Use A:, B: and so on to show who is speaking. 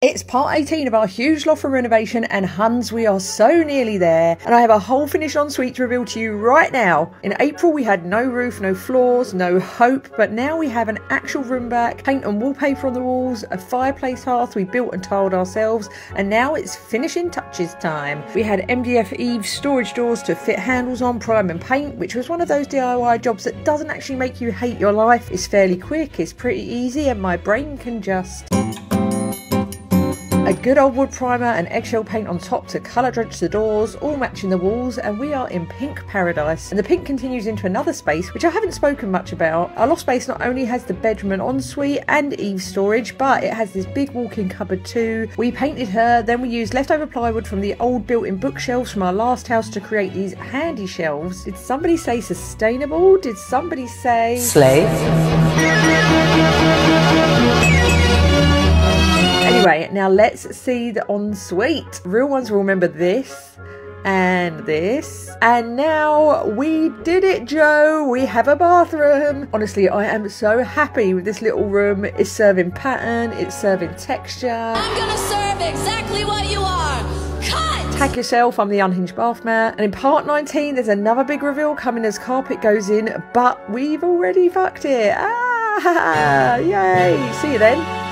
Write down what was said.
A: It's part 18 of our huge loft room renovation, and Huns, we are so nearly there, and I have a whole finished ensuite to reveal to you right now. In April we had no roof, no floors, no hope, but now we have an actual room back, paint and wallpaper on the walls, a fireplace hearth we built and tiled ourselves, and now it's finishing touches time. We had MDF eaves storage doors to fit handles on, prime and paint, which was one of those DIY jobs that doesn't actually make you hate your life. It's fairly quick, it's pretty easy, and my brain can just... A good old wood primer and eggshell paint on top to colour drench the doors, all matching the walls, and we are in pink paradise. And the pink continues into another space, which I haven't spoken much about. Our loft space not only has the bedroom and ensuite and eave storage, but it has this big walk-in cupboard too. We painted her, then we used leftover plywood from the old built-in bookshelves from our last house to create these handy shelves. Did somebody say sustainable? Did somebody say...
B: Slave?
A: Anyway, now let's see the ensuite. Real ones will remember this and this. And now we did it, Joe. We have a bathroom. Honestly, I am so happy with this little room. It's serving pattern, it's serving texture.
C: I'm gonna serve exactly what you are. Cut!
A: Tag yourself, I'm the unhinged bath mat. And in part 19, there's another big reveal coming as carpet goes in, but we've already fucked it. Ah, yay. See you then.